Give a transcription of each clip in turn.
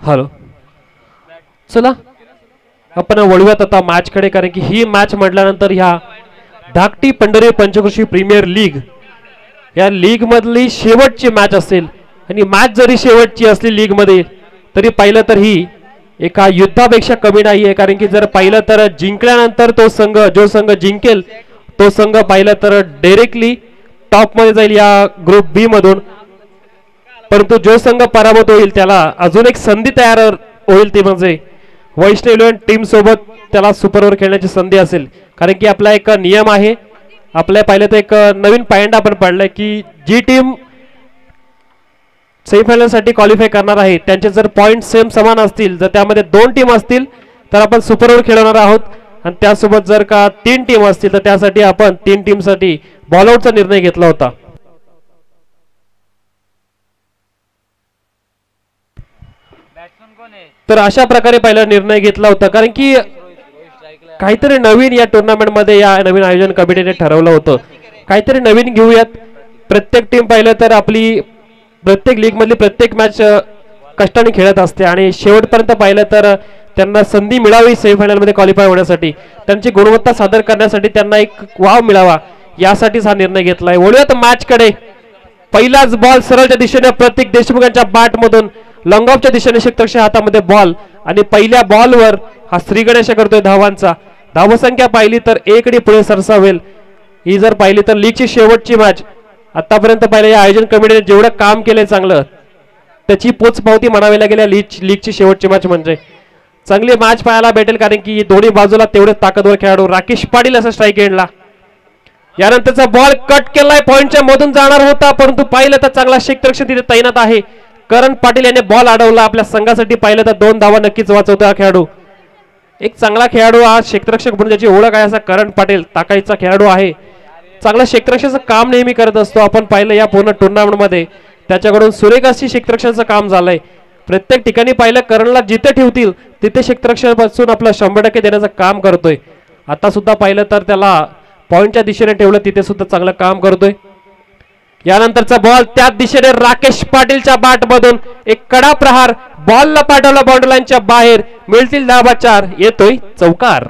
Hello, चला आपण वळूयात आता मॅचकडे, कारण की ही मॅच म्हटल्यानंतर ह्या धाकटी पंढरी पंचक्रोशी प्रीमियर लीग या लीग मधली शेवटची मॅच असेल. आणि मॅच जरी शेवटची असली लीग मध्ये तरी पाहिलं तर ही एका युद्धापेक्षा कमी नाही आहे. कारण की जर पाहिलं तर जिंकल्यानंतर तो संघ, जो संघ जिंकेल तो संघ पाहिलं तर डायरेक्टली टॉप मध्ये जाईल या ग्रुप बी मधून. परंतु जो संघ पराभूत होईल त्याला अजून एक संधी तयार होईल, ती म्हणजे वैष्णव इलेव्हन टीम सोबत त्याला सुपर ओव्हर खेळण्याची संधी असेल. कारण की आपला एक नियम आहे, आपल्या पाहिलं तर एक नवीन पॉइंट आपण पडलाय की जी टीम सेमीफायनल साठी क्वालिफाय करणार आहे त्यांचे जर पॉइंट सेम समान असतील, जर त्यामध्ये 2 टीम असतील तर आपण सुपर ओव्हर खेळवणार आहोत. आणि त्यासोबत जर का 3 टीम असतील तर त्यासाठी आपण 3 टीम साठी बॉल आउटचा निर्णय घेतला होता. तर अशा प्रकारे पहिला निर्णय घेतला होता. कारण की काहीतरी नवीन या टुर्नामेंट मध्ये या नवीन आयोजन कमिटीने ठरवलं होतं, काहीतरी नवीन घेऊयात. प्रत्येक टीम पाहिलं तर आपली प्रत्येक लीग मधली प्रत्येक मॅच कष्टाने खेळत असते आणि शेवटपर्यंत पाहिलं तर त्यांना संधी मिळावी सेमीफायनल मध्ये क्वालिफाय होण्यासाठी, त्यांची गुणवत्ता सादर करण्यासाठी त्यांना एक वाव मिळावा, यासाठीच हा निर्णय घेतलाय. वळूयात मॅच कडे. पहिलाच बॉल सरळच्या दिशेने प्रतीक देशमुख यांच्या बॅट मधून लॉंग ऑफच्या दिशेने क्षेत्ररक्षक हातामध्ये बॉल आणि पहिल्या बॉलवर हा श्री गणेश करतोय धावांचा. धावसंख्या पाहिली तर 1 पुढे सरसावेल. ही जर पाहिली तर लीगची शेवटची मॅच आतापर्यंत पाहिलं या आयोजन कमिटीने जेवढं काम केलंय चांगलं त्याची पोचपावती म्हणावी लागेल. या लीगची शेवटची मॅच म्हणजे चांगली मॅच पाहायला भेटेल, कारण की दोन्ही बाजूला तेवढे ताकदवर खेळाडू. राकेश पाटील असं स्ट्राईक एंडला, यानंतरचा बॉल कट केलाय, पॉइंटच्या मधून जाणार होता परंतु पाहिलं तर चांगला क्षेत्ररक्षक तिथे तैनात आहे. करण पाटील याने बॉल अडवला. आपल्या संघासाठी पाहिलं तर 2 धावा नक्कीच वाचवतो हा खेळाडू. एक चांगला खेळाडू, हा क्षेत्ररक्षक म्हणून ज्याची ओळख आहे असा करण पाटील ताकदीचा खेळाडू आहे. चांगला क्षेत्ररक्षकाचं काम नेहमी करत असतो. आपण पाहिलं या पूर्ण टुर्नामेंट मध्ये त्याच्याकडून सुरेख अशी क्षेत्ररक्षकाचं काम झालंय. प्रत्येक ठिकाणी पाहिलं करणला जिथे ठेवतील तिथे क्षेत्ररक्षकापासून आपलं 100% देण्याचं काम करतोय. आता सुद्धा पाहिलं तर त्याला पॉइंटच्या दिशेने ठेवलं, तिथे सुद्धा चांगलं काम करतोय. यानंतरचा बॉल त्याच दिशेने राकेश पाटीलच्या बॅट मधून एक कडा प्रहार, बॉलला पाठवला बाउंड्री लाईनच्या बाहेर, मिळतील धावा 4, येतोय चौकार.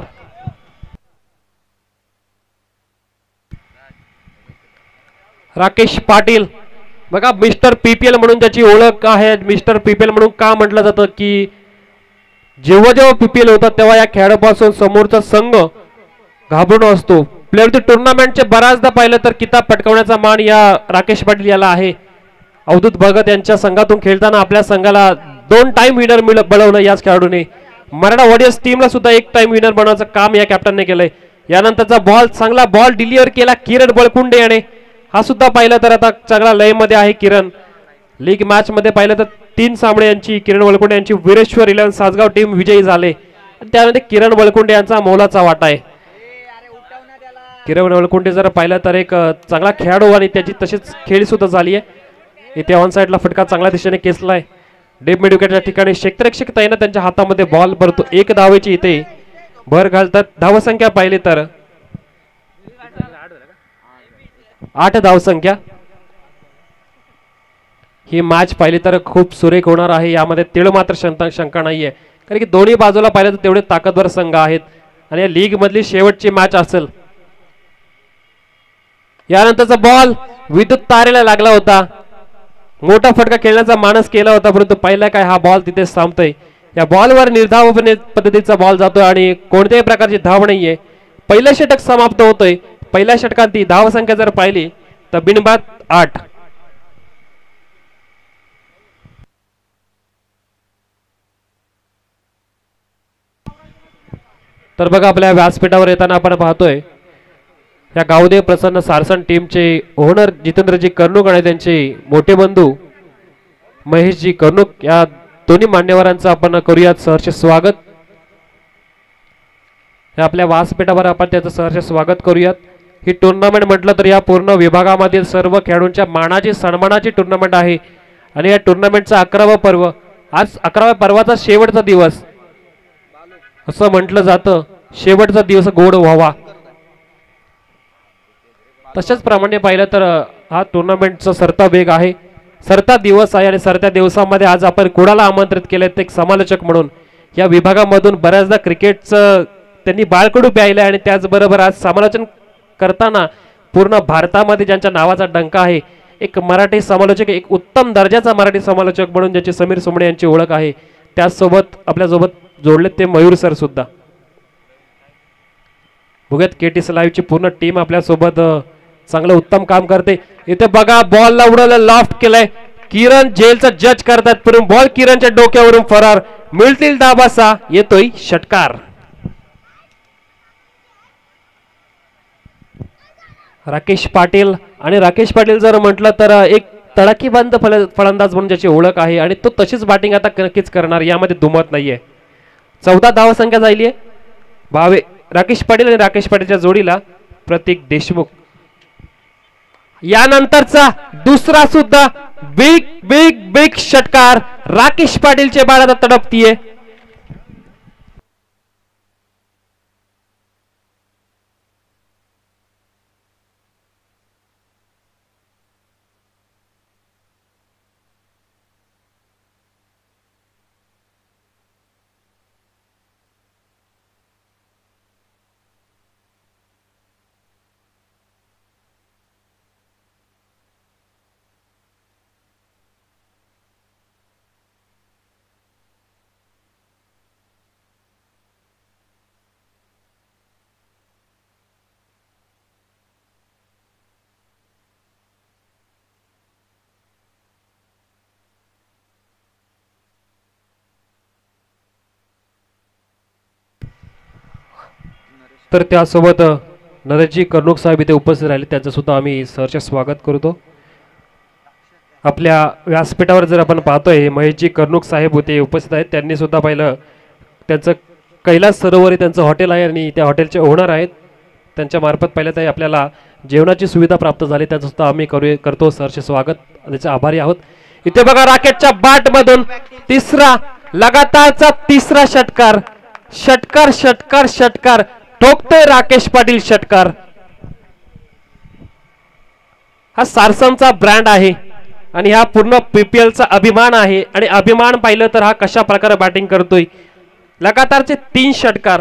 राकेश पाटील बघा, मिस्टर पीपीएल म्हणून त्याची ओळख आहे. मिस्टर पीपीएल म्हणून का म्हटलं जातं की जेव्हा जेव्हा पीपीएल होतात तेव्हा या खेळाडूपासून समोरचा संघ घाबरून असतो. प्लेअर ऑफ द टुर्नामेंटचे बऱ्याचदा पाहिलं तर किताब पटकावण्याचा मान या राकेश पाटील याला आहे. अवधूत भगत यांच्या संघातून खेळताना आपल्या संघाला 2 टाइम विनर बनवलं याच खेळाडूने. मराठा वॉरियर्स टीमला सुद्धा 1 टाइम विनर बनवण्याचं काम या कॅप्टनने केलंय. यानंतरचा बॉल, चांगला बॉल डिलिव्हर केला किरण बळकुंडे याने. हा सुद्धा पाहिलं तर आता चांगला लय मध्ये आहे किरण. लीग मॅच मध्ये पाहिलं तर 3 सामने यांची किरण बळकुंडे यांची वीरेश्वर 11 सासगाव टीम विजयी झाले. त्यामध्ये किरण बळकुंडे यांचा मोलाचा वाटा आहे. किरण बळकुंडे जर पाहिलं तर एक चांगला खेळाडू आणि त्याची तशीच खेळी सुद्धा झाली आहे. इथे ऑन साइडला फटका चांगल्या दिशेने केसलाय. डेप मिड विकेटच्या ठिकाणी क्षेत्ररक्षक तैनात, त्यांच्या हातामध्ये बॉल भरतो. 1 धावेची इथे भर घालतात. धावसंख्या पाहिली तर 8 धावसंख्या. ही मॅच पाहिली तर खूप सुरेख होणार आहे. यामध्ये तिळ मात्र शंका नाहीये, कारण की दोन्ही बाजूला पाहिलं तर तेवढे ताकदवर संघ आहेत आणि या लीग मधली शेवटची मॅच असेल. यानंतरचा बॉल विद्युत तारेला लागला होता. मोठा फटका खेळण्याचा मानस केला होता परंतु पहिला काय हा बॉल तिथे थांबतोय. या बॉलवर निर्धाव पद्धतीचा बॉल जातोय आणि कोणत्याही प्रकारची धाव नाहीये. पहिलं षटक समाप्त होतोय. पहिल्या षटकात ती धावसंख्या जर पाहिली तर बिनबाद 8. तर बघा, आपल्या व्यासपीठावर येताना आपण पाहतोय या गावदेव प्रसन्न सारसन टीमचे ओनर जितेंद्रजी कर्णुक आणि त्यांचे मोठे बंधू महेशजी कर्णुक, या दोन्ही मान्यवरांचं आपण करूयात सहर्ष स्वागत. आपल्या व्यासपीठावर आपण त्याचं सहर्ष स्वागत करूयात. ही टुर्नामेंट म्हटलं तर या पूर्ण विभागामधील सर्व खेळाडूंच्या मानाची सन्मानाची टुर्नामेंट आहे आणि या टुर्नामेंटचा 11वा पर्व, आज 11व्या पर्वाचा शेवटचा दिवस असं म्हटलं जातं. शेवटचा दिवस गोड व्हावा, तशाच प्रमाणे पाहिलं तर हा टुर्नामेंटचा सरता वेग आहे. सरता दिवस आहे आणि सरत्या दिवसामध्ये आज आपण कुणाला आमंत्रित केले ते एक समालोचक म्हणून या विभागामधून बऱ्याचदा क्रिकेटचं त्यांनी बाळकडू प्यायलं आणि त्याचबरोबर आज समालोचन करताना पूर्ण भारतामध्ये ज्यांच्या नावाचा डंका आहे एक मराठी समालोचक एक उत्तम दर्जाचा मराठी समालोचक म्हणून ज्याची समीर सुमणे यांची ओळख आहे त्याचसोबत आपल्यासोबत जोडले ते मयूर सर सुद्धा बघूयात केटीसी लाईव्हची पूर्ण टीम आपल्यासोबत चांगलं उत्तम काम करते इथे बघा बॉलला उडवलं लॉफ्ट केलंय किरण जेलचा जज करतात पण बॉल किरणच्या डोक्यावरून फरार मिळतील दाबासा येतोय षटकार राकेश पाटील आणि राकेश पाटील जर म्हटलं तर एक तडाखीबंद फलंदाज म्हणून ज्याची ओळख आहे आणि तो तशीच बॅटिंग आता नक्कीच करणार यामध्ये दुमत नाहीये 14 धावसंख्या झाली आहे भावे राकेश पाटील आणि राकेश पाटीलच्या जोडीला प्रतीक देशमुख यानंतरचा दुसरा सुद्धा बिग बिग बिग षटकार राकेश पाटीलचे बाळ आता तडपतीये तर त्यासोबत नरेशजी कर्णूक साहेब इथे उपस्थित राहिले त्यांचं सुद्धा आम्ही सहर्ष स्वागत करतो आपल्या व्यासपीठावर जर आपण पाहतोय महेशजी कर्णूक साहेब होते उपस्थित आहेत त्यांनी सुद्धा पाहिलं त्यांचं कैलास सरोवरी त्यांचं हॉटेल आहे आणि त्या हॉटेलचे ओनर आहेत त्यांच्या मार्फत पाहिलं तर आपल्याला जेवणाची सुविधा प्राप्त झाली त्याचं सुद्धा आम्ही करतो सहर्ष स्वागत त्याचे आभारी आहोत इथे बघा राकेटच्या बाट मधून तिसरा लगातारचा तिसरा षटकार षटकार षटकार षटकार ठोकतोय राकेश पाटील षटकार हा सारसनचा ब्रँड आहे आणि हा पूर्ण पीपीएलचा अभिमान आहे आणि अभिमान पाहिलं तर हा कशा प्रकारे बॅटिंग करतोय लगातारचे 3 षटकार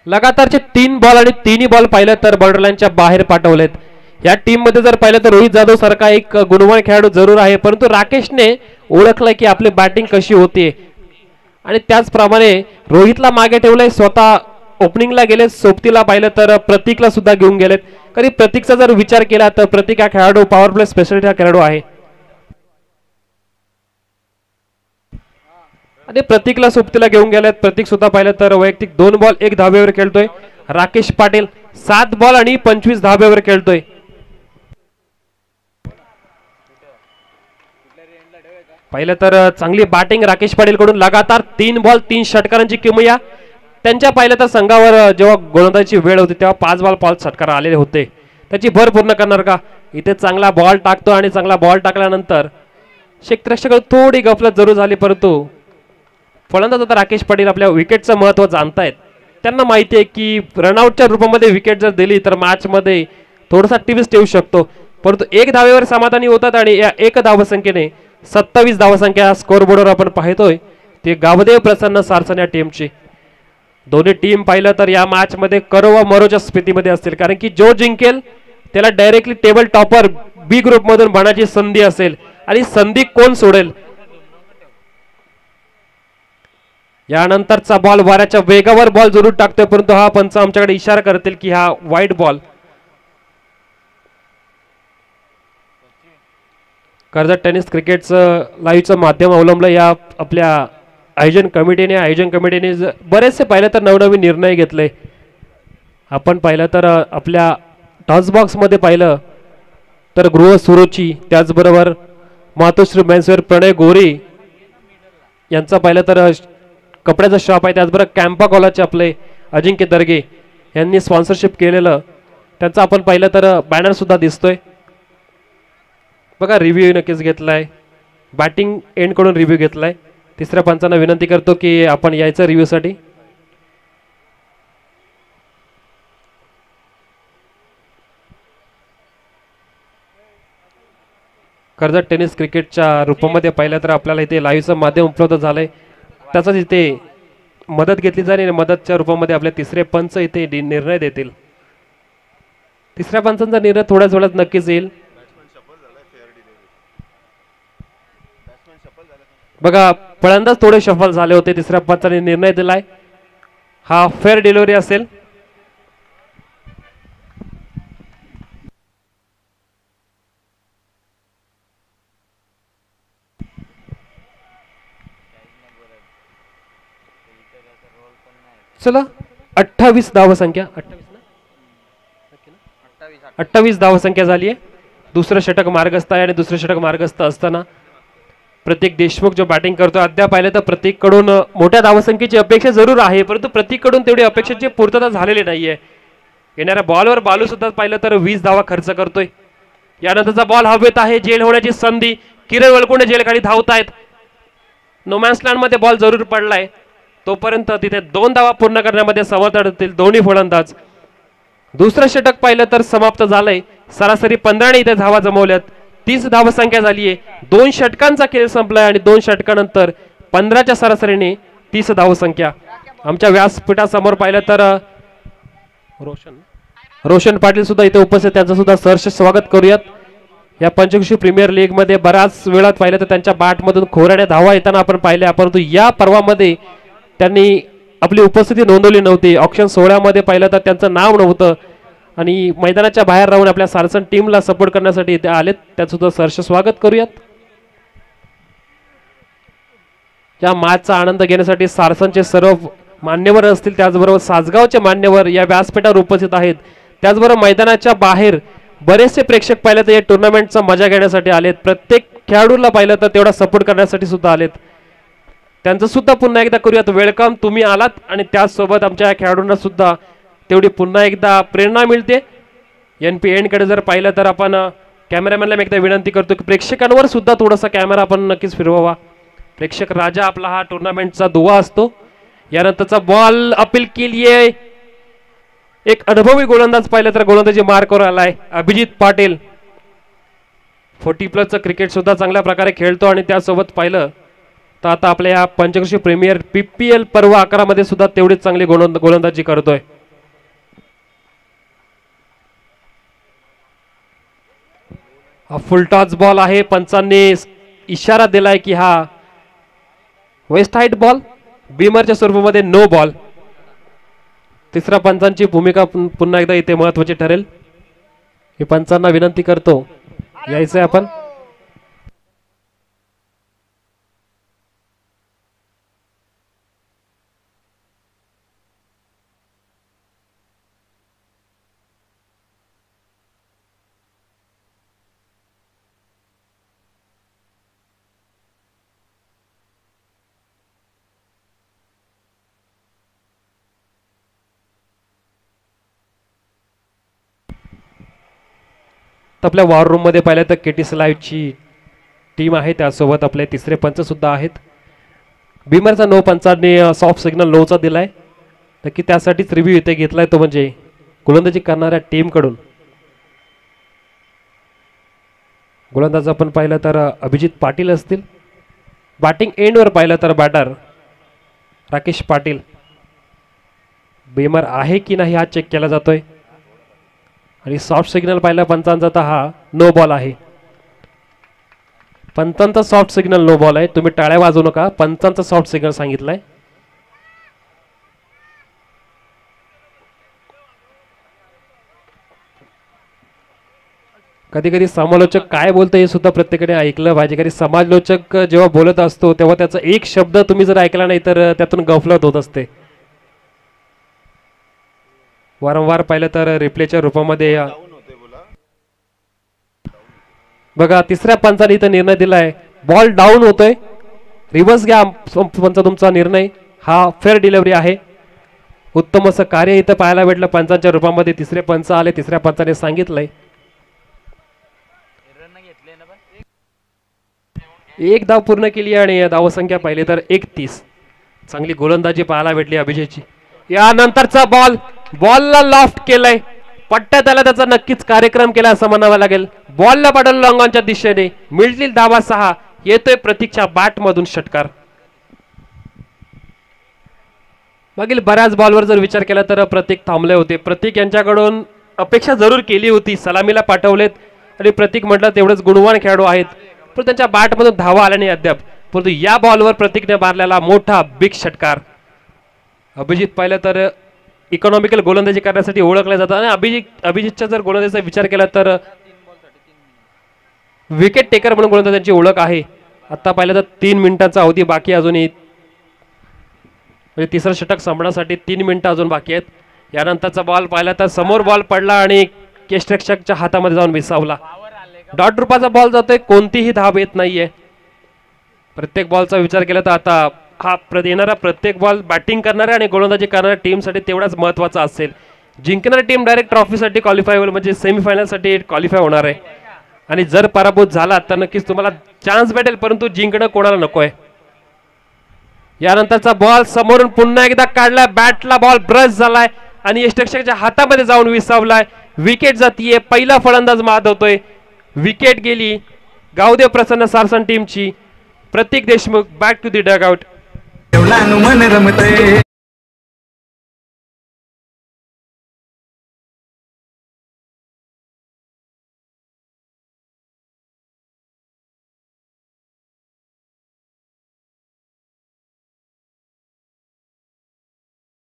लगातारचे 3 बॉल आणि 3ही बॉल पाहिलं तर बॉर्डरलाईनच्या बाहेर पाठवलेत या टीम मध्ये जर पाहिलं तर रोहित जाधव सारखा एक गुणवान खेळाडू जरूर आहे परंतु राकेशने ओळखलंय की आपली बॅटिंग कशी होते आणि त्याचप्रमाणे रोहितला मागे ठेवलंय स्वतः ओपनिंगला गेले सोबतीला पाहिलं तर प्रतीकला सुद्धा घेऊन गेलेत कधी प्रतीकचा जर विचार केला तर प्रतीक हा खेळाडू पॉवर प्ले स्पेशलिटी हा खेळाडू आहे आणि प्रतीकला सोबतीला घेऊन गेलेत प्रतीक सुद्धा पाहिलं तर वैयक्तिक 2 बॉल 1 धाब्यावर खेळतोय राकेश पाटील 7 बॉल आणि 25 धाब्यावर खेळतोय पाहिलं तर चांगली बॅटिंग राकेश पाटील कडून लगातार 3 बॉल 3 षटकारांची किमया त्यांच्या पाहिलं तर संघावर जेव्हा गोलंदाजीची वेळ होती तेव्हा 5 बॉल 5 षटकार आलेले होते त्याची भर पूर्ण करणार का इथे चांगला बॉल टाकतो आणि चांगला बॉल टाकल्यानंतर क्षेत्ररक्षक थोडी गफलत जरूर झाली परंतु फलंदाज आता राकेश पाटील आपल्या विकेटचं महत्त्व जाणतायत त्यांना माहिती आहे की रनआउटच्या रूपामध्ये विकेट जर दिली तर मॅच मध्ये थोडासा ट्विस्ट येऊ शकतो परंतु 1 धावेवर समाधानी होतात आणि या 1 धावसंख्येने 27 धावसंख्या स्कोर बोर्डवर आपण पाहतोय ते गावदेव प्रसन्न सारसन या टीमची दोन्ही टीम पाहिलं तर या मॅच मध्ये करो व मरोच्या स्थितीमध्ये असतील कारण की जो जिंकेल त्याला डायरेक्टली टेबल टॉपर बी ग्रुप मधून बनण्याची संधी असेल आणि संधी कोण सोडेल यानंतरचा बॉल वाऱ्याच्या वेगावर बॉल जरूर टाकतोय परंतु हा पंच आमच्याकडे इशारा करतील की हा वाईड बॉल कर्जत टेनिस क्रिकेटचं लाईव्हचं माध्यम अवलंबलं या आपल्या आयोजन कमिटीने बरेचसे पाहिलं तर नवनवीन निर्णय घेतले आपण पाहिलं तर आपल्या टॉस बॉक्स मध्ये पाहिलं तर गृह सुरुची त्याचबरोबर मातोश्री मेन्सवेअर प्रणय गोरे यांचा पाहिलं तर कपड्याचा शॉप आहे त्याचबरोबर कॅम्पा कॉलाचे आपले अजिंक्य दर्गे यांनी स्पॉन्सरशिप केलेलं त्यांचा आपण पाहिलं तर बॅनर सुद्धा दिसतोय बघा रिव्ह्यू नक्कीच घेतलाय बॅटिंग एंड कडून रिव्ह्यू घेतलाय तिसऱ्या पंचांना विनंती करतो की आपण यायचं रिव्ह्यू साठी कर्जत टेनिस क्रिकेटच्या रूपामध्ये पाहिलं तर आपल्याला इथे लाईव्हचं माध्यम उपलब्ध झालंय, त्याचाच इथे मदत घेतली जाईल आणि मदतच्या रूपामध्ये आपले तिसरे पंच इथे निर्णय देतील. तिसऱ्या पंचांचा निर्णय थोड्याच वेळात नक्कीच येईल. बघा फलंदाज थोडे शफल झाले होते, तिसऱ्या पंचाने निर्णय दिलाय हा फेअर डिलिव्हरी असेल. चला 28 धावसंख्या 28 धावसंख्या झाली आहे. दुसरं षटक मार्गस्थ आहे आणि दुसरं षटक मार्गस्थ असताना प्रतीक देशमुख जो बॅटिंग करतो अद्याप पाहिलं तर प्रतीककडून मोठ्या धावसंख्येची अपेक्षा जरूर आहे, परंतु प्रतीककडून तेवढी अपेक्षेची पूर्तता झालेली नाहीये. येणाऱ्या बॉलवर बालू सुद्धा पाहिलं तर 20 धावा खर्च करतोय. यानंतरचा बॉल हवेत आहे, जेल होण्याची संधी. किरण वलकुंडे जेल खाली धावतायत. नोमॅन्स लँड मध्ये बॉल जरूर पडलाय, तोपर्यंत तिथे 2 धावा पूर्ण करण्यामध्ये समर्थ ठरतील दोन्ही फलंदाज. दुसरं षटक पाहिलं तर समाप्त झालंय. सरासरी 15 ने इथे धावा जमवल्यात. 30 धावसंख्या झाली आहे. 2 षटकांचा खेळ संपलाय आणि 2 षटकानंतर 15च्या सरासरीने 30 धावसंख्या. आमच्या व्यासपीठासमोर पाहिलं तर रोशन पाटील सुद्धा इथे उपस्थित, त्यांचं सुद्धा सहर्ष स्वागत करूयात. या पंचक्रोशी प्रीमियर लीग मध्ये बऱ्याच वेळात पाहिलं तर त्यांच्या बॅटमधून खोऱ्याने धावा येताना आपण पाहिल्या, परंतु या पर्वामध्ये त्यांनी आपली उपस्थिती नोंदवली नव्हती. ऑक्शन सोहळ्यामध्ये पाहिलं तर त्यांचं नाव नव्हतं आणि मैदानाच्या बाहेर राहून आपल्या सारसन टीमला सपोर्ट करण्यासाठी इथे आलेत, त्याचं सुद्धा सहर्ष स्वागत करूयात. या मॅचचा आनंद घेण्यासाठी सारसनचे सर्व मान्यवर असतील, त्याचबरोबर सासगावचे मान्यवर या व्यासपीठावर उपस्थित आहेत. त्याचबरोबर मैदानाच्या बाहेर बरेचसे प्रेक्षक पाहिलं तर या टुर्नामेंटचा मजा घेण्यासाठी आलेत. प्रत्येक खेळाडूला पाहिलं तर तेवढा सपोर्ट करण्यासाठी सुद्धा आलेत. त्यांचं सुद्धा पुन्हा एकदा करूयात वेलकम. तुम्ही आलात आणि त्याचसोबत आमच्या खेळाडूंना सुद्धा तेवढी पुन्हा एकदा प्रेरणा मिळते. NP एंड कडे जर पाहिलं तर आपण कॅमेरामॅनला मी एकदा विनंती करतो की प्रेक्षकांवर सुद्धा थोडासा कॅमेरा आपण नक्कीच फिरवावा. प्रेक्षक राजा आपला हा टुर्नामेंटचा दुवा असतो. यानंतरचा बॉल अपील केली आहे. एक अनुभवी गोलंदाज पाहिलं तर गोलंदाजी मार्कवर आलाय अभिजित पाटील. 40+ क्रिकेट सुद्धा चांगल्या प्रकारे खेळतो आणि त्यासोबत पाहिलं तर आता आपल्या या पंचक्रोशी प्रीमियर PPL पर्व 11 मध्ये सुद्धा तेवढीच चांगली गोलंदाजी करतोय. हा फुल टॉस बॉल आहे. पंचांनी इशारा दिलाय की हा वेस्ट हाईट बॉल, बीमरच्या स्वरूपामध्ये नो बॉल. तिसऱ्या पंचांची भूमिका पुन्हा एकदा इथे महत्वाची ठरेल. हे पंचांना विनंती करतो यायचंय आपण. आपल्या वॉर रूम मध्ये पाहिलं तर KTC लाईव्हची टीम आहे, त्यासोबत आपले तिसरे पंच सुद्धा आहेत. बीमरचा नो पंचांनी सॉफ्ट सिग्नल नोचा दिलाय, नक्की त्यासाठीच रिव्ह्यू इथे घेतलाय, तो म्हणजे गोलंदाजी करणाऱ्या टीम कडून. गोलंदाज आपण पाहिलं तर अभिजित पाटील असतील. बॅटिंग एंड वर पाहिलं तर बॅटर राकेश पाटील. बीमर आहे की नाही हा चेक केला जातोय आणि सॉफ्ट सिग्नल पाहिला पंचांचा तर हा नो बॉल आहे. पंचांचा सॉफ्ट सिग्नल नो बॉल आहे. तुम्ही टाळ्या वाजवू नका, पंचांचा सॉफ्ट सिग्नल सांगितलाय. कधी कधी समालोचक काय बोलतो हे सुद्धा प्रत्येकाने ऐकलं पाहिजे, कारण समालोचक जेव्हा बोलत असतो तेव्हा त्याचा एक शब्द तुम्ही जर ऐकला नाही तर त्यातून गफलत होत असते. वारंवार पाहिलं तर रिप्लेच्या रूपामध्ये बघा तिसऱ्या पंचाने इथं निर्णय दिलाय, बॉल डाऊन होतोय. रिव्हर्स घ्या पंच, तुमचा निर्णय हा फेअर डिलिव्हरी आहे. उत्तम असं कार्य इथं पाहायला भेटलं पंचांच्या रूपामध्ये. तिसरे पंच आले, तिसऱ्या पंचाने सांगितलंय. एक धाव पूर्ण केली आणि धावसंख्या पाहिली तर 31. चांगली गोलंदाजी पाहायला भेटली अभिषेकची. यानंतरचा बॉलला लॉफ्ट केलंय. पट्ट्यात आला त्याचा नक्कीच कार्यक्रम केला असं म्हणावं लागेल. बॉलला पाठवलं लॉंगॉनच्या दिशेने, मिळतील धावा 6. येतोय प्रतीकच्या बॅट मधून षटकार. मागील बऱ्याच बॉलवर जर विचार केला तर प्रतीक थांबले होते. प्रतीक यांच्याकडून अपेक्षा जरूर केली होती, सलामीला पाठवलेत आणि प्रतीक म्हटलं तेवढेच गुणवान खेळाडू आहेत, पण त्यांच्या बॅटमधून धावा आल्या नाही अद्याप. परंतु या बॉलवर प्रतीकने मारलेला मोठा बिग षटकार. अभिजित पाहिलं तर इकॉनॉमिकल गोलंदाजी करण्यासाठी ओळखले जातात आणि अभिजितच्या जर गोलंदाजीचा विचार केला तर विकेट टेकर म्हणून गोलंदाजांची ओळख आहे. आता पाहिलं तर 3 मिनिटांचा अवधी बाकी अजूनही, म्हणजे तिसरं षटक संपण्यासाठी 3 मिनिटं अजून बाकी आहेत. यानंतरचा बॉल पाहिला तर समोर बॉल पडला आणि केष्टरक्षकच्या हातामध्ये जाऊन विसावला. डॉट रूपाचा बॉल जातोय, कोणतीही धाव येत नाहीये. प्रत्येक बॉलचा विचार केला तर आता हा येणारा प्रत्येक बॉल बॅटिंग करणाऱ्या आणि गोलंदाजी करणाऱ्या टीमसाठी तेवढाच महत्त्वाचा असेल. जिंकणारी टीम डायरेक्ट ट्रॉफीसाठी क्वालिफाय होईल, म्हणजे सेमीफायनलसाठी क्वालिफाय होणार आहे. आणि जर पराभूत झाला तर नक्कीच तुम्हाला चान्स भेटेल, परंतु जिंकणं कोणाला नको आहे. यानंतरचा बॉल समोरून पुन्हा एकदा काढलाय, बॅटला बॉल ब्रश झालाय आणि यष्टरक्षकच्या हातामध्ये जाऊन विसावलाय. विकेट जातीये, पहिला फलंदाज बाद होतोय. विकेट गेली गावदेव प्रसन्न सारसन टीमची. Pratik Deshmukh back to the dugout.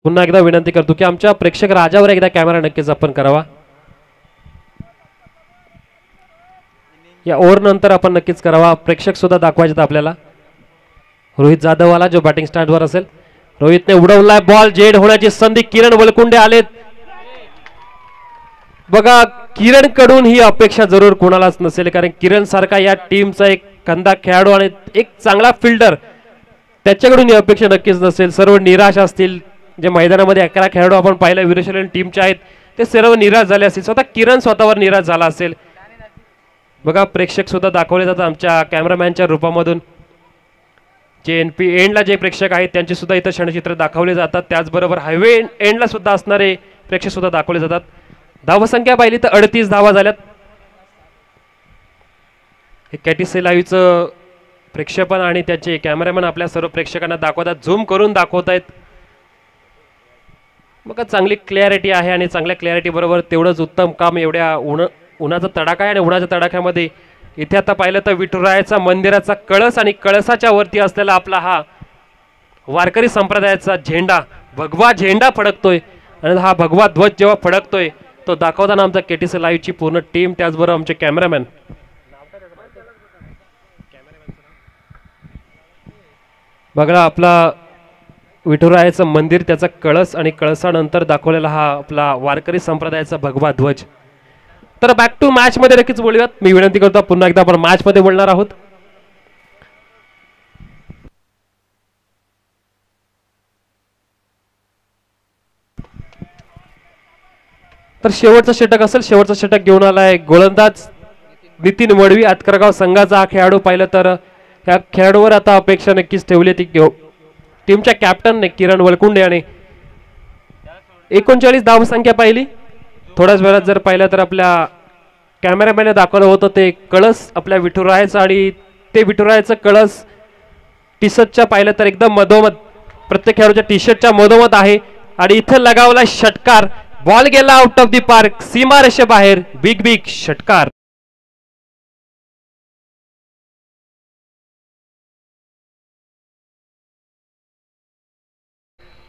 पुन्हा एकदा विनंती करतो की आमच्या प्रेक्षक राजावर एकदा कॅमेरा नक्कीच आपण करावा. या ओव्हर नंतर आपण नक्कीच करावा, प्रेक्षक सुद्धा दाखवायचे आपल्याला. रोहित जाधव आला जो बॅटिंग स्टँडवर असेल. रोहितने उडवलाय बॉल, जेड होण्याची संधी. किरण वलकुंडे आलेत. बघा किरण कडून ही अपेक्षा जरूर कोणालाच नसेल, कारण किरण सारखा या टीमचा एक कंदा खेळाडू आणि एक चांगला फिल्डर, त्याच्याकडून ही अपेक्षा नक्कीच नसेल. सर्व निराश असतील. जे मैदानामध्ये 11 खेळाडू आपण पाहिलं वीरशैली टीमचे आहेत ते सर्व निराश झाले असतील. स्वतः किरण स्वतःवर निराश झाला असेल. बघा प्रेक्षक सुद्धा दाखवले जातात आमच्या कॅमेरामॅनच्या रूपामधून. जे एनपी एंडला जे प्रेक्षक आहेत त्यांचे सुद्धा इथं क्षणचित्र दाखवले जातात. त्याचबरोबर हायवे एंडला सुद्धा असणारे प्रेक्षक सुद्धा दाखवले जातात. धावसंख्या पाहिली तर 38 धावा झाल्यात. हे कॅटीसी लाईव्हचं प्रेक्षेपण आणि त्याचे कॅमेरामॅन आपल्या सर्व प्रेक्षकांना दाखवतात, झूम करून दाखवत आहेत. बघा चांगली क्लॅरिटी आहे आणि चांगल्या क्लॅरिटी बरोबर तेवढंच उत्तम काम एवढ्या उन्हाचा तडाखा आहे. आणि उन्हाच्या तडाख्यामध्ये इथे आता पाहिलं तर विठुरायाचा मंदिराचा कळस आणि कळसाच्या वरती असलेला आपला हा वारकरी संप्रदायाचा झेंडा, भगवा झेंडा फडकतोय. आणि हा भगवा ध्वज जेव्हा फडकतोय तो दाखवताना आमचा केटीसी लाईव्हची पूर्ण टीम, त्याचबरोबर आमचे कॅमेरामॅन. बघा आपला विठुरायाचं मंदिर, त्याचा कळस आणि कळसानंतर दाखवलेला हा आपला वारकरी संप्रदायाचा भगवा ध्वज. तर बॅक टू मॅच मध्ये नक्कीच बोलूयात. मी विनंती करतो पुन्हा एकदा आपण मॅच मध्ये बोलणार आहोत. तर शेवटचं षटक असेल, शेवटचं षटक घेऊन आलाय गोलंदाज नितीन वडवी. आतकरगाव संघाचा हा खेळाडू पाहिलं तर या खेळाडूवर आता अपेक्षा नक्कीच ठेवली ती टीमच्या कॅप्टनने किरण वलकुंडे. आणि 39 धावसंख्या पाहिली. थोड्याच वेळात जर पाहिलं तर आपल्या कॅमेरामॅनने दाखवलं होतं ते कळस आपल्या विठुरायाचं, आणि ते विठुरायाचं कळस टी शर्टच्या पाहिलं तर एकदम मधोमध, प्रत्येक खेळाडूच्या टी शर्टच्या मधोमध आहे. आणि इथं लगावला षटकार, बॉल गेला आउट ऑफ दी पार्क, सीमारेषेबाहेर. बिग बिग षटकार.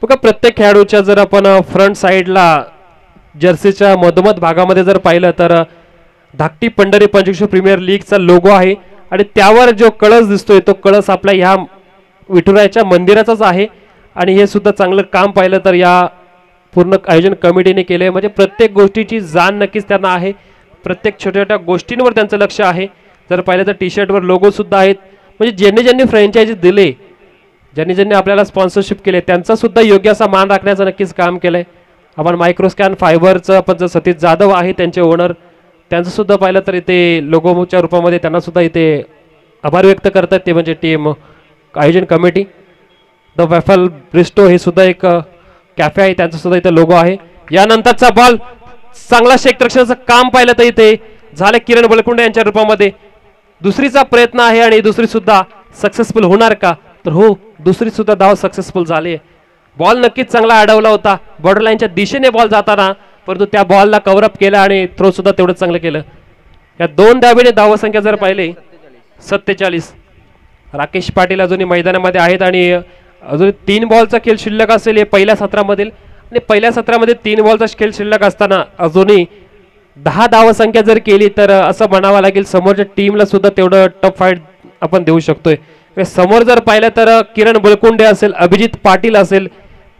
बघा प्रत्येक खेळाडूच्या जर आपण फ्रंट साइडला जर्सीच्या मधोमध भागामध्ये जर पाहिलं तर धाकटी पंढरी पंचक्रोशी प्रीमियर लीगचा लोगो आहे. आणि त्यावर जो कळस दिसतोय तो कळस आपल्या ह्या विठुरायाच्या मंदिराचाच आहे. आणि हे सुद्धा चांगलं काम पाहिलं तर या पूर्ण आयोजन कमिटीने केले. म्हणजे प्रत्येक गोष्टीची जाण नक्कीच त्यांना आहे. प्रत्येक छोट्या छोट्या गोष्टींवर त्यांचं लक्ष आहे. जर पाहिलं तर टी शर्टवर लोगो सुद्धा आहेत. म्हणजे ज्यांनी फ्रँचायझी दिले, ज्यांनी आपल्याला स्पॉन्सरशिप केले, त्यांचा सुद्धा योग्य असा मान राखण्याचं नक्कीच काम केलंय. आपण मायक्रोस्कॅन फायबरचं आपण जर सतीश जाधव आहे त्यांचे ओनर, त्यांचं सुद्धा पाहिलं तर इथे लोगोच्या रूपामध्ये त्यांना सुद्धा इथे आभार व्यक्त करतात ते म्हणजे टीम आयोजन कमिटी. द वॅफल ब्रिस्टो हे सुद्धा एक कॅफे आहे, त्यांचा सुद्धा इथे लोगो आहे. यानंतरचा बॉल चांगला क्षेत्ररक्षणाचं काम पाहिलं तर इथे झालं किरण बलकुंडे यांच्या रूपामध्ये. दुसरीचा प्रयत्न आहे आणि दुसरी सुद्धा सक्सेसफुल होणार का, तर हो, दुसरी सुद्धा धाव सक्सेसफुल झाली. बॉल नक्कीच चांगला अडवला होता बॉर्डर लाईनच्या दिशेने बॉल जाताना, परंतु त्या बॉलला कव्हरअप केला आणि थ्रो सुद्धा तेवढं चांगलं केलं. या दोन धावेने धावसंख्या जर पाहिले 47. राकेश पाटील अजूनही मैदानामध्ये आहेत आणि अजून 3 बॉलचा खेळ शिल्लक असेल हे पहिल्या सत्रामधील, आणि पहिल्या सत्रामध्ये 3 बॉलचा खेळ शिल्लक असताना अजूनही 10 धावसंख्या जर केली तर असं म्हणावं लागेल समोरच्या टीमला सुद्धा तेवढं टफ फाईट आपण देऊ शकतोय. समोर जर पाहिलं तर किरण बुलकुंडे असेल, अभिजित पाटील असेल,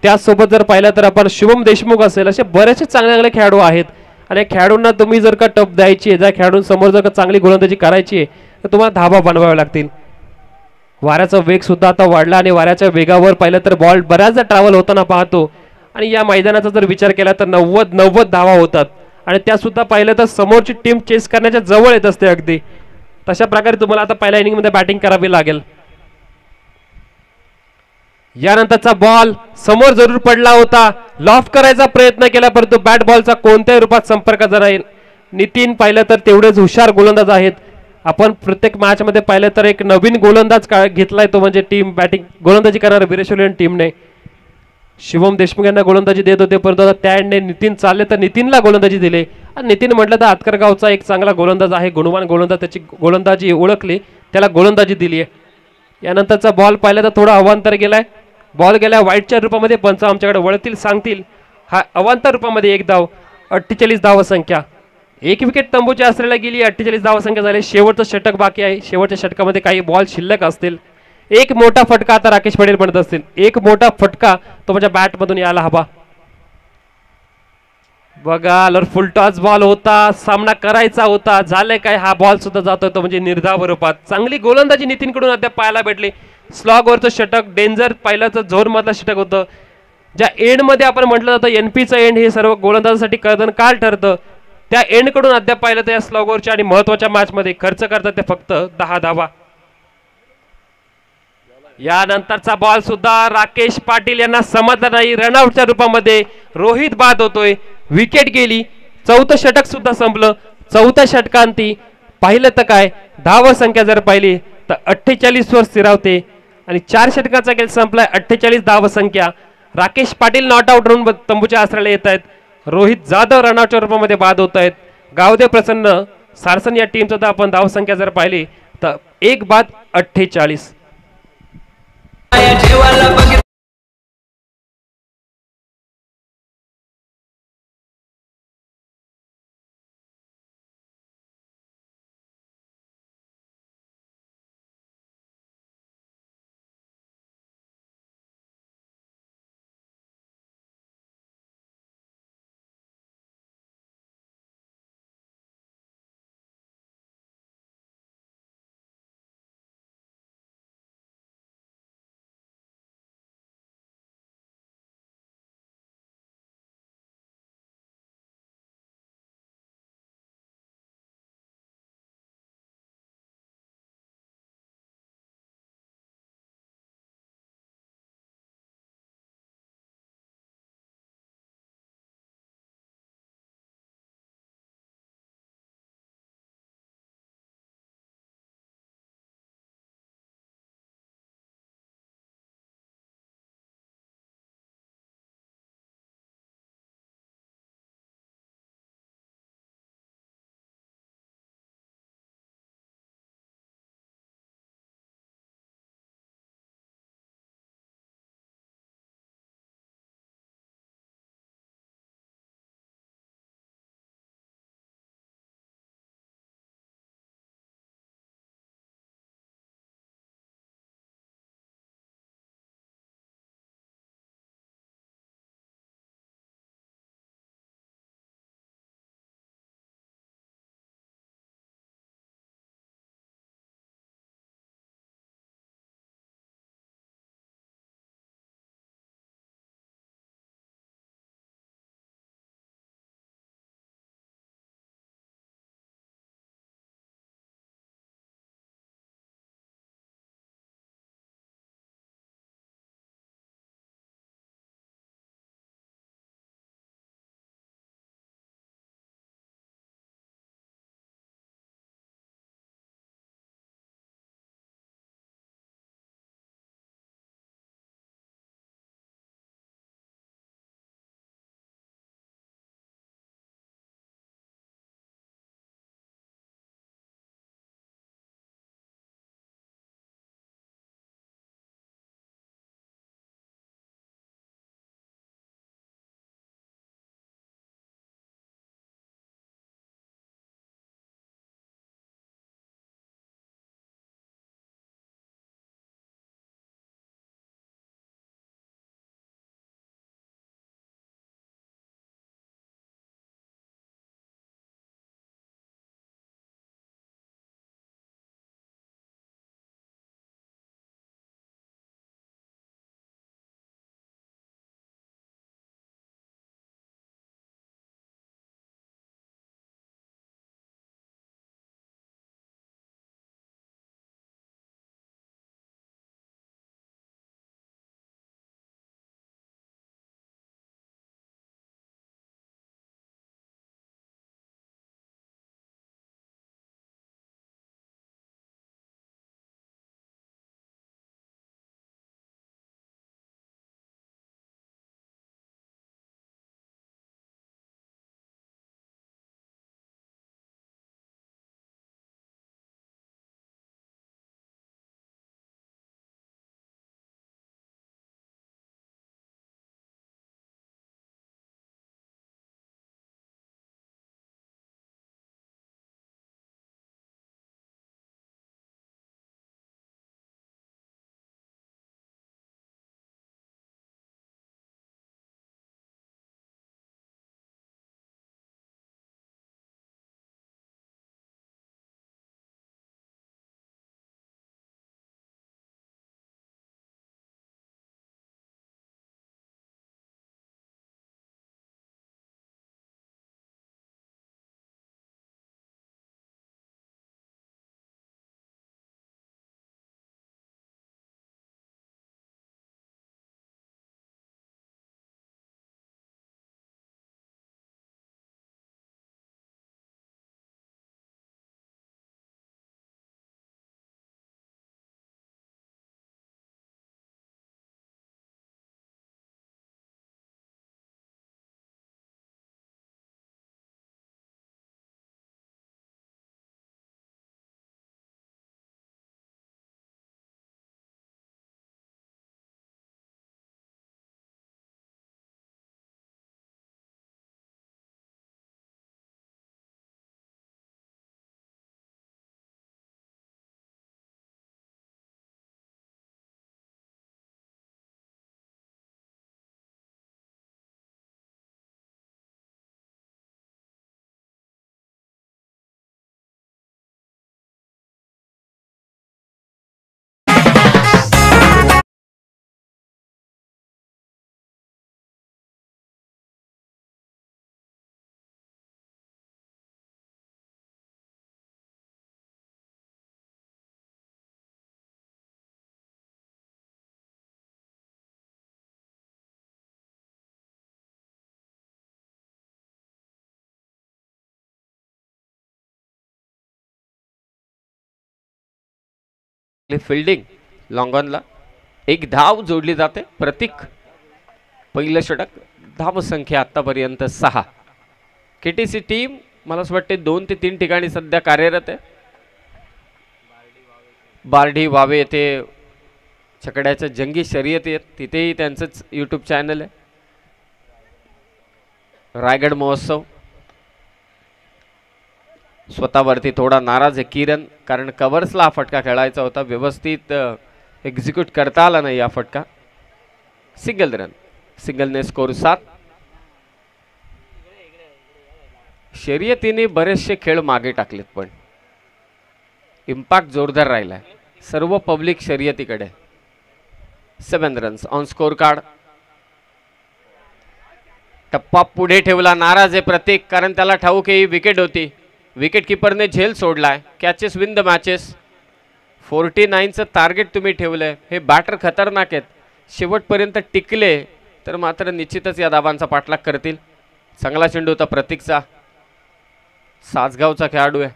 त्याचसोबत जर पाहिलं तर आपण शुभम देशमुख असेल, असे बरेचसे चांगले चांगले खेळाडू आहेत. आणि खेळाडूंना तुम्ही जर का टप द्यायची आहे, ज्या खेळाडूंसमोर जर का चांगली गोलंदाजी करायची आहे तर तुम्हाला धाबा बनवावे लागतील. वाऱ्याचा वेग सुद्धा आता वाढला आणि वाऱ्याच्या वेगावर पाहिलं तर बॉल बऱ्याचदा ट्रॅव्हल होताना पाहतो. आणि या मैदानाचा जर विचार केला तर 90 धावा होतात आणि त्या सुद्धा पाहिलं तर समोरची टीम चेस करण्याच्या जवळ येत असते अगदी. तशा प्रकारे तुम्हाला आता पहिल्या इनिंगमध्ये बॅटिंग करावी लागेल. यानंतरचा बॉल समोर जरूर पडला होता, लॉफ्ट करायचा प्रयत्न केला परंतु बॅट बॉलचा कोणत्याही रूपात संपर्क झाला. नितीन पाहिलं तर तेवढेच हुशार गोलंदाज आहेत. आपण प्रत्येक मॅच मध्ये पाहिलं तर एक नवीन गोलंदाज घेतलाय, तो म्हणजे टीम बॅटिंग गोलंदाजी करणाऱ्या वीरेश्वरी टीमने. शिवम देशमुख यांना गोलंदाजी देत होते परंतु आता त्या एंडने नितीन चालले तर नितीनला गोलंदाजी दिले. आणि नितीन म्हटलं तर आतकर गावचा एक चांगला गोलंदाज आहे, गुणवान गोलंदाज, त्याची गोलंदाजी ओळखली, त्याला गोलंदाजी दिली आहे. यानंतरचा बॉल पाहिला तर थोडा अवांतर गेलाय. बॉल गेला वाईटच्या रूपामध्ये, पंच आमच्याकडे वळतील सांगतील. हा अवांतर रूपामध्ये एक धाव, 48 धावसंख्या. एक विकेट तंबूच्या आसऱ्याला गेली, 48 धावसंख्या झाली. शेवटचं षटक बाकी आहे, शेवटच्या षटकामध्ये काही बॉल शिल्लक असतील. एक मोठा फटका आता राकेश पाटील म्हणत असतील, एक मोठा फटका तो म्हणजे बॅट मधून यायला हवा. बघा फुल टॉस बॉल होता, सामना करायचा होता, झालंय काय, हा बॉल सुद्धा जातोय तो म्हणजे निर्धाव रूपात. चांगली गोलंदाजी नितीनकडून अद्याप पाहायला भेटली. स्लॉगवरचं षटक डेंजर पाहिलं झोर मधलं षटक होतं. ज्या एंड मध्ये आपण म्हटलं जातं एनपीचं एंड हे सर्व गोलंदाजासाठी कर्दन काल ठरतं, त्या एंड कडून अद्याप पाहिलं तर या स्लॉगवरच्या आणि महत्वाच्या मॅच मध्ये खर्च करतात ते फक्त 10 धावा. यानंतरचा बॉल सुद्धा राकेश पाटील यांना समजला नाही, रनआउटच्या रूपामध्ये रोहित बाद होतोय, विकेट गेली. चौथं षटक सुद्धा संपलं. चौथ्या षटकांती पाहिलं तर काय धाव संख्या जर पाहिली तर 48 वर स्थिरावते आणि 4 षटकाचा खेळ संपलाय. 48 धाव संख्या. राकेश पाटील नॉट आउट होऊन तंबूच्या आसऱ्याला येत आहेत. रोहित जाधव रनआउटच्या रूपामध्ये बाद होत आहेत. गावदेव प्रसन्न सारसन या टीमचा जर आपण धाव संख्या जर पाहिली तर 1 बाद 48. फिल्डिंग लॉंगॉनला एक धाव जोडली जाते. प्रतीक पहिलं षटक. धाव संख्या आतापर्यंत 6. केटीसी टीम मला असं वाटते 2 ते 3 ठिकाणी सध्या कार्यरत आहे. बारडी वावे येथे छकड्याच्या जंगी शर्यती आहेत, तिथेही त्यांचंच यूट्यूब चॅनल आहे. रायगड महोत्सव स्वतःवरती थोडा नाराज आहे किरण, कारण कव्हर्सला हा फटका खेळायचा होता, व्यवस्थित एक्झिक्यूट करता आला नाही हा फटका. सिंगल रन, सिंगलने स्कोर 7. शर्यतीने बरेचसे खेळ मागे टाकलेत पण इम्पॅक्ट जोरदार राहिलाय सर्व पब्लिक शर्यतीकडे. 7 रन्स ऑन स्कोर कार्ड. टप्पा पुढे ठेवला, नाराज आहे प्रतीक, कारण त्याला ठाऊक ही विकेट होती. विकेट किपरने झेल सोडलाय. Catches win the matches. 49चं टार्गेट तुम्ही ठेवलंय. हे बॅटर खतरनाक आहेत, शेवटपर्यंत टिकले तर मात्र निश्चितच या धावांचा पाठलाग करतील. चांगला चेंडू होता प्रतीकचा. सासगावचा खेळाडू आहे,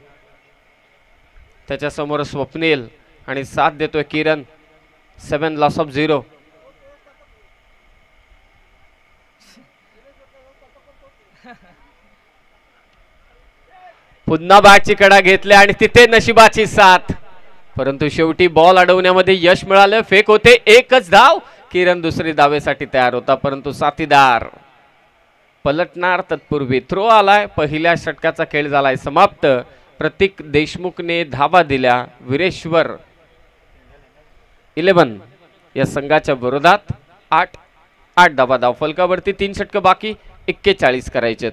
त्याच्यासमोर स्वप्नील आणि साथ देतोय किरण. 7 लॉस ऑफ 0. पुन्हा बॅटची कडा घेतल्या आणि तिथे नशिबाची साथ, परंतु शेवटी बॉल अडवण्यामध्ये यश मिळालं. फेक होते, एकच धाव. किरण दुसरी धावेसाठी तयार होता, परंतु साथीदार पलटणार तत्पूर्वी थ्रो आलाय. पहिल्या षटकाचा खेळ झालाय समाप्त. प्रतीक देशमुखने धावा दिल्या. विरेश्वर 11 या संघाच्या विरोधात 8 धावा धाव फलकावरती. 3 षटक बाकी, 41 करायचे.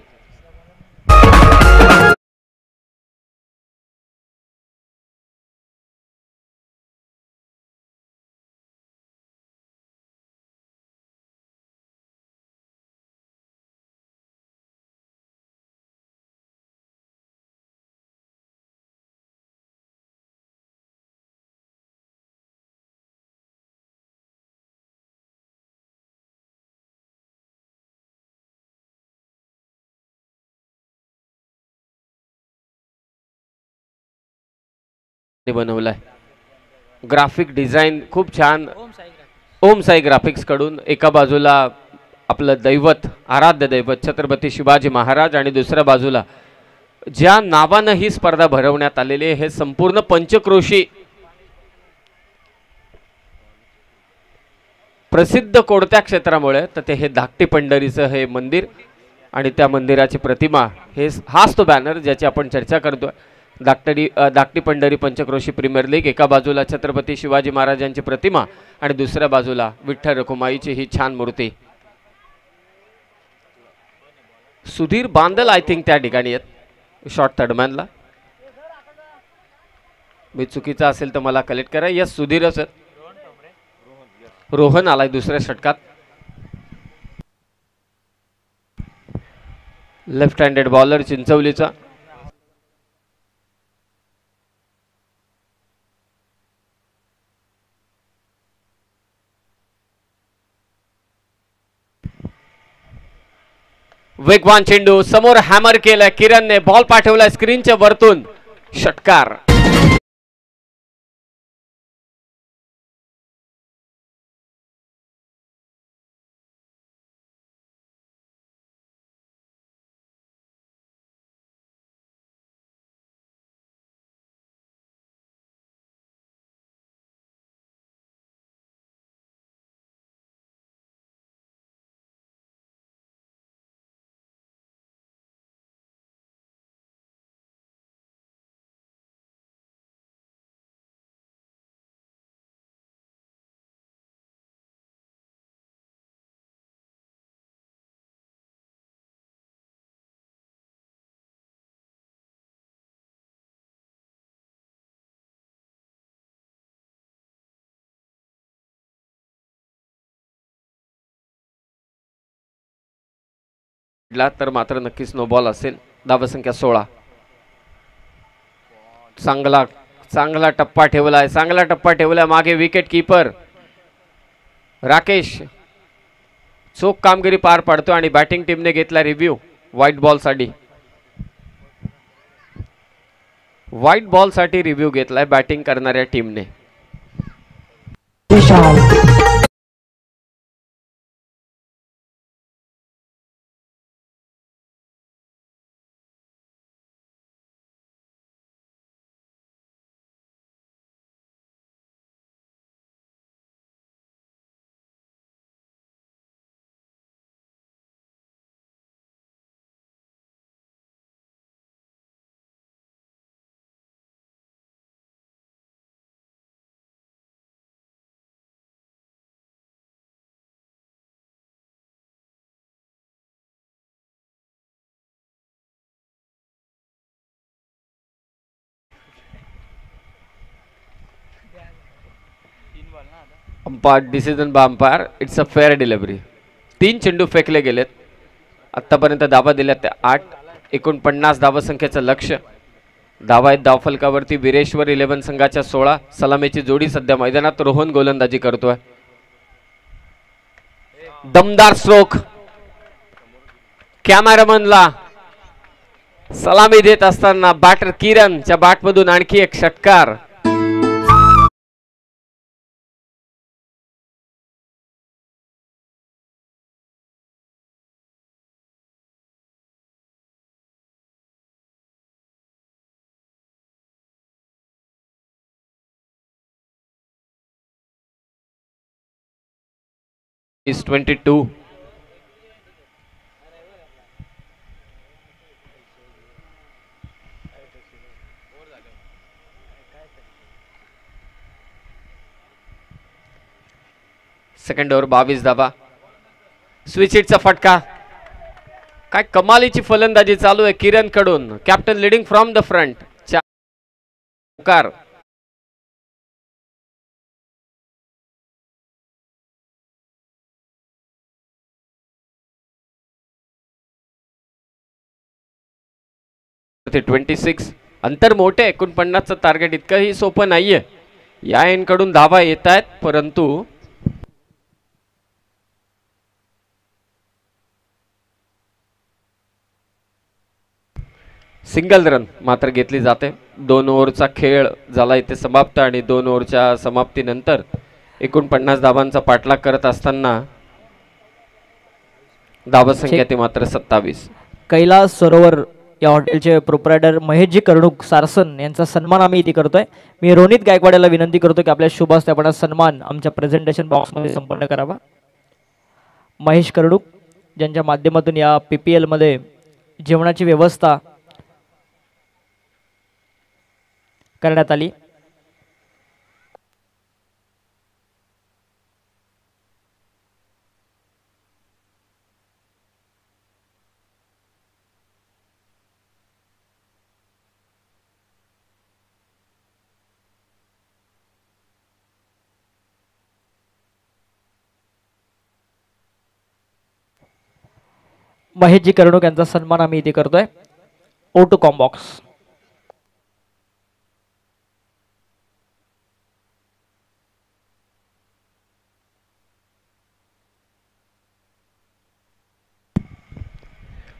बनवलाय ग्राफिक डिझाईन खूप छान. ओम साई ग्राफिक्स कडून एका बाजूला आपलं दैवत, आराध्य दैवत छत्रपती शिवाजी महाराज आणि दुसऱ्या बाजूला ज्या नावानं ही स्पर्धा भरवण्यात आलेली आहे, हे संपूर्ण पंचक्रोशी प्रसिद्ध कोणत्या क्षेत्रामुळे तर ते हे धाकटी पंढरीचं हे मंदिर आणि त्या मंदिराची प्रतिमा, हे हाच तो बॅनर ज्याची आपण चर्चा करतोय. धाकटी पंढरी पंचक्रोशी प्रीमियर लीग. एका बाजूला छत्रपती शिवाजी महाराजांची प्रतिमा आणि दुसऱ्या बाजूला विठ्ठल रखुमाईची ही छान मूर्ती. सुधीर बांदल आय थिंक त्या ठिकाणी आहेत शॉर्ट थर्डमॅनला. मी चुकीचा असेल तर मला कलेक्ट करा. यस, सुधीरच आहेत. रोहन आलाय दुसऱ्या षटकात. लेफ्ट हँडेड बॉलर चिंचवलीचा. वेगवान चेंडू समोर हॅमर केलाय किरणने. बॉल पाठवलाय स्क्रीनच्या वरतून. षटकार. तर मात्र नक्कीच नो बॉल असेल. धावसंख्या 16. चांगला टप्पा ठेवलाय. चांगला टप्पा ठेवलाय. मागे विकेट कीपर राकेश चोख कामगिरी पार पाडतो आणि बॅटिंग टीमने घेतला रिव्ह्यू व्हाईट बॉल साठी रिव्ह्यू घेतलाय बॅटिंग करणाऱ्या टीमने. विशाल अंपायर डिसिजन बा umpire, it's a fair delivery. 3 चेंडू फेकले गेलेत. आतापर्यंत धावा दिल्या त्या 8. 49 धावसंख्येचं लक्ष. धावा आहेत धावफलकावरती. वीरेश्वर 11 संघाच्या 16. सलामीची जोडी सध्या मैदानात. रोहन गोलंदाजी करतोय. दमदार स्ट्रोक. कॅमेरामनला सलामी देत असताना बॅटर किरणच्या बॅटमधून आणखी एक षटकार. is 22. सेकंड ओव्हर 22 धावा. स्विच हिटचा फटका. काय कमालीची फलंदाजी चालू आहे किरण कडून. Captain leading from the front. Car 26. अंतर मोठे. 49चं टार्गेट इतकंही सोपं नाहीये. या एन कडून धावा येत आहेत, परंतु सिंगल रन मात्र घेतली जाते. 2 ओव्हरचा खेळ झाला इथे समाप्त आणि 2 ओव्हरच्या समाप्तीनंतर 49 धावांचा पाठलाग करत असताना धावसंख्या ती मात्र 27. कैलास सरोवर या हॉटेलचे प्रोप्रायटर महेशजी कर्णुक सारसन यांचा सन्मान आम्ही इथे करतोय. मी रोनित गायकवाड विनंती करतो की आपल्या शुभ हस्ते सन्मान आमच्या प्रेझेंटेशन बॉक्समध्ये संपन्न करावा. महेश कर्णुक ज्यांच्या माध्यमातून या PPL मध्ये जेवणाची व्यवस्था करण्यात आली. महेशजी कर्णुक यांचा सन्मान आम्ही इथे करतोय. O two com box.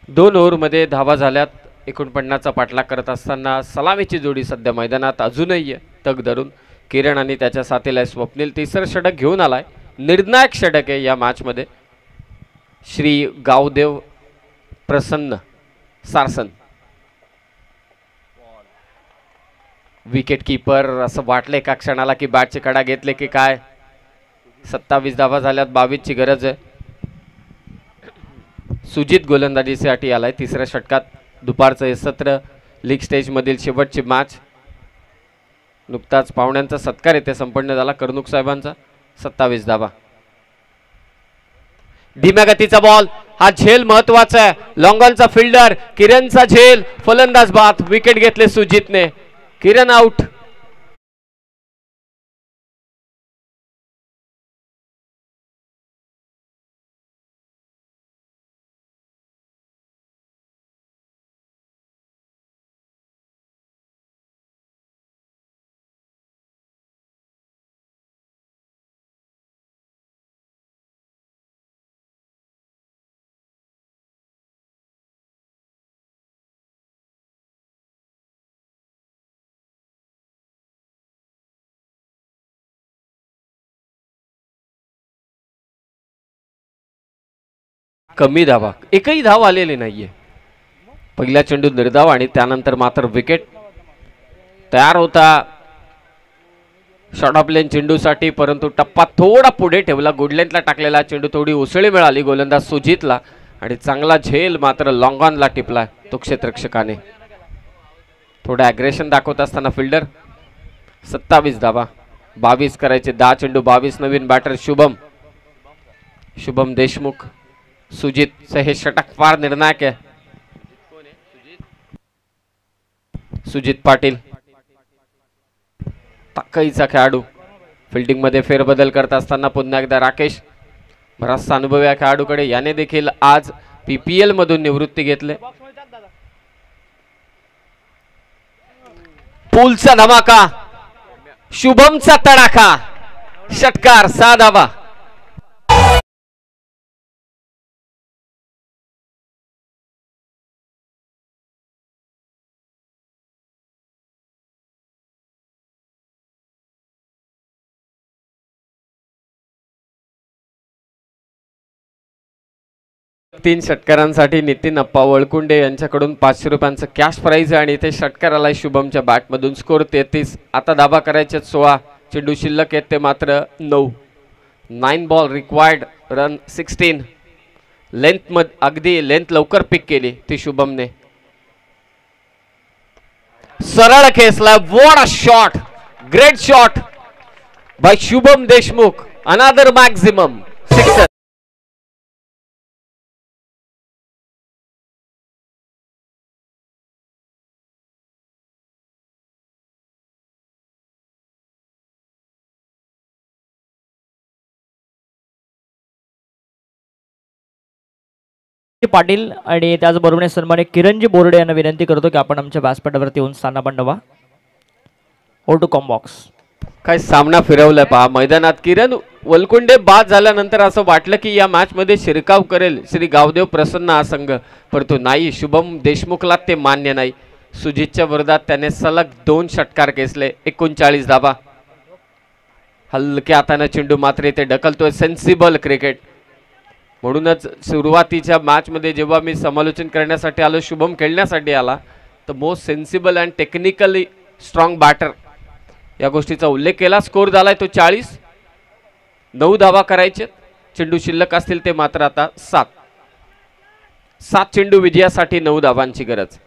दोन ओव्हरमध्ये धावा झाल्यात. 49चा पाठलाग करत असताना सलामीची जोडी सध्या मैदानात अजूनही तग धरून. किरण आणि त्याच्या साथीला स्वप्नील तिसरं षटक घेऊन आलाय. निर्णायक षटक आहे या मॅचमध्ये. श्री गावदेव प्रसन्न सारसन विकेट कीपर. असं वाटलं एका क्षणाला की बॅटचे कडा घेतले की काय. 27 धावा झाल्यात. 22 ची गरज आहे. सुजित गोलंदाजीसाठी आलाय तिसऱ्या षटकात. दुपारचं हे सत्र लीग स्टेज मधील शेवटची मॅच. नुकताच पाहुण्यांचा सत्कार येथे संपन्न झाला कर्णुक साहेबांचा. 27 धावा. धीम्या गतीचा बॉल. हा झेल महत्वाचा आहे. लॉंगॉनचा फिल्डर किरणचा झेल. फलंदाज बाद. विकेट घेतले सुजितने. किरण आउट. कमी धावा, एकही धाव आलेली नाहीये. पहिला चेंडू निर्धाव आणि त्यानंतर मात्र विकेट तयार होता शॉर्ट ऑफ लेन चेंडूसाठी, परंतु टप्पा थोडा पुढे ठेवला. गुड लेंथला टाकलेला चेंडू थोडी उसळी मिळाली गोलंदाज सुजितला आणि चांगला झेल मात्र लॉंग ऑनला टिपला तो क्षेत्ररक्षकाने. थोडं ॲग्रेशन दाखवत असताना फिल्डर. 27 धावा, 22 करायचे, 10 चेंडू 22. नवीन बॅटर शुभम देशमुख. सुजितचं हे षटक फार निर्णायक आहे. सुजित पाटील ताकईचा खेळाडू. फिल्डिंग मध्ये फेरबदल करत असताना पुन्हा एकदा राकेश, बराचसा अनुभव या खेळाडूकडे. याने देखील आज PPL मधून निवृत्ती घेतले. पूलचा धमाका, शुभमचा तडाखा, षटकार, 6 धावा. तीन षटकारांसाठी नितीन अप्पा वळकुंडे यांच्याकडून 500 रुपयांचं कॅश प्राइज आहे आणि इथे षटकार आलाय शुभमच्या बॅटमधून. स्कोर 33. आता धाबा करायचे 16, चेंडू शिल्लक आहेत ते मात्र 9. 9 बॉल रिक्वायर्ड, रन 16. लेंथ मध्ये अगदी लेंथ लवकर पिक केली ती शुभमने. सरळ खेचला, what a shot, great shot bye Shubham Deshmukh. Another maximum sixer. Patil आणि त्याचबरोबर सन्मानित किरणजी बोर्डे यांना विनंती करतो की आपण आमच्या व्यासपीठावरती येऊन स्थान बनवा. O two com box. काय सामना फिरवलाय पहा मैदानात. किरण वलकुंडे बाद झाल्यानंतर असं वाटलं की या मॅच मध्ये शिरकाव करेल श्री गावदेव प्रसन्न हा संघ, परंतु नाही, शुभम देशमुखला ते मान्य नाही. सुजितच्या विरोधात त्याने सलग 2 षटकार केसले. 39 धावा. हलक्या हाताने चेंडू मात्र इथे ढकलतोय. Sensible cricket. म्हणूनच सुरुवातीच्या मॅच मध्ये जेव्हा मी समालोचन करण्यासाठी आलो, शुभम खेळण्यासाठी आला, तर most sensible and technically strong batter या गोष्टीचा उल्लेख केला. स्कोर झालाय तो 40. 9 धावा करायचे, चेंडू शिल्लक असतील ते मात्र आता 7. 7 चेंडू विजयासाठी 9 धावांची गरज.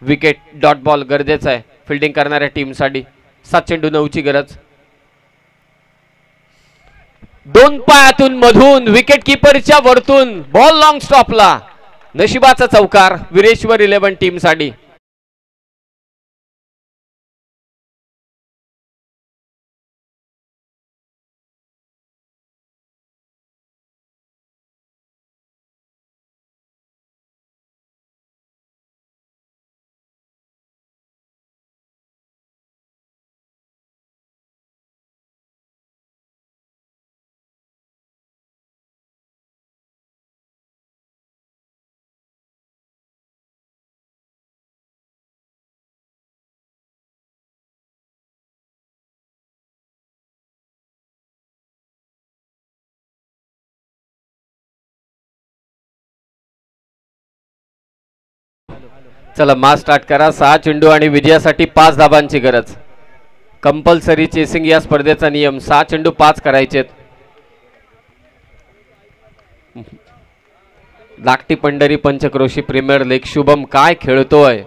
विकेट, डॉट बॉल गरजेचा आहे फिल्डिंग करणाऱ्या टीमसाठी. 7 चेंडू 9ची गरज. 2 पायातून मधून विकेट किपरच्या वरतून बॉल लॉंग स्टॉपला. नशिबाचा चौकार विरेश्वर 11 टीमसाठी. चला मास स्टार्ट करा. 6 चेंडू आणि विजयासाठी 5 धाबांची गरज. कंपल्सरी चेसिंग या स्पर्धेचा नियम. 6 चेंडू 5 करायचेत. धाकटी पंढरी पंचक्रोशी प्रीमियर लीग. शुभम काय खेळतोय.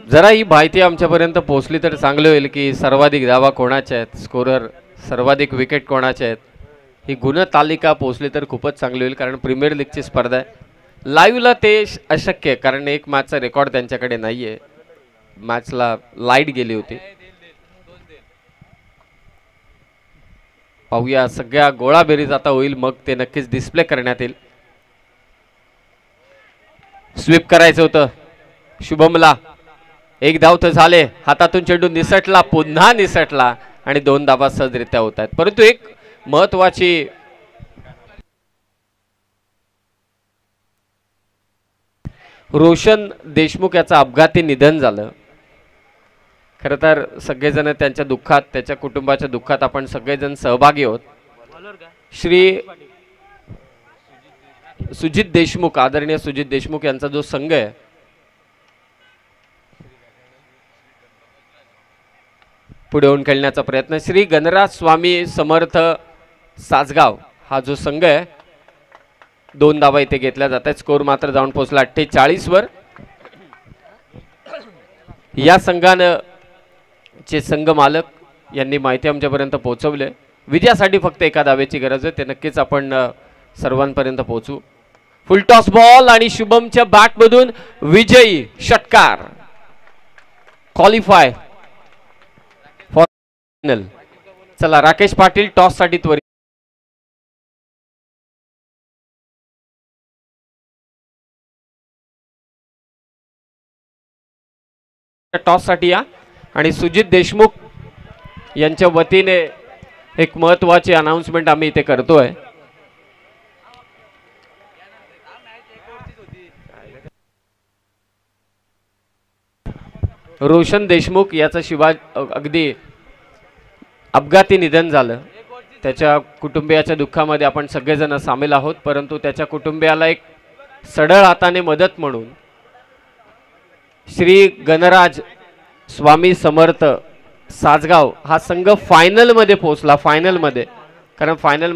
जरा ही माहिती आमच्यापर्यंत पोहोचली तर चांगलं होईल की सर्वाधिक धावा कोणाच्या आहेत, स्कोरर सर्वाधिक विकेट कोणाचे आहेत. ही गुणतालिका पोहोचली तर खूपच चांगली होईल, कारण प्रीमियर लीगची स्पर्धा आहे. लाईव्हला ते अशक्य आहे, कारण एक मॅचचा रेकॉर्ड त्यांच्याकडे नाही आहे. मॅचला लाईट गेली होती. पाहूया सगळ्या गोळाबेरीज आता होईल, मग ते नक्कीच डिस्प्ले करण्यात येईल. स्वीप करायचं होतं शुभमला. एक धाव तर झाले, हातातून चेंडू निसटला, पुन्हा निसटला आणि 2 धावा सहजरित्या होत आहेत. परंतु एक महत्वाची रोशन देशमुख याचं अपघाती निधन झालं. खरं तर सगळेजण त्यांच्या दुःखात, त्याच्या कुटुंबाच्या दुःखात आपण सगळेजण सहभागी आहोत. श्री सुजित देशमुख, आदरणीय सुजित देशमुख यांचा जो संघ आहे, पुढे येऊन खेळण्याचा प्रयत्न. श्री गणराज स्वामी समर्थ सासगाव हा जो संघ आहे, 2 धावा इथे घेतल्या जात आहेत. स्कोर मात्र जाऊन पोहोचला 48 वर. या संघानं चे संघ मालक यांनी माहिती आमच्यापर्यंत पोहोचवले. विजयासाठी फक्त एका धावेची गरज आहे, ते नक्कीच आपण सर्वांपर्यंत पोहोचू. फुल टॉस बॉल आणि शुभमच्या बॅट मधून विजयी षटकार. Qualify for final. चला राकेश पाटील टॉस साठी त्वरित. टॉस साठी या आणि सुजित देशमुख यांच्या वतीने एक महत्वाची अनाउन्समेंट आम्ही इथे करतोय. रोशन देशमुख याचं अगदी अपघाती निधन झालं. त्याच्या कुटुंबियाच्या दुःखामध्ये आपण सगळेजण सामील आहोत, परंतु त्याच्या कुटुंबियाला एक सढळ हाताने मदत म्हणून श्री गणराज स्वामी समर्थ सासगाव हा संघ फायनल मध्ये पोहोचला. फायनल मध्ये, कारण फायनल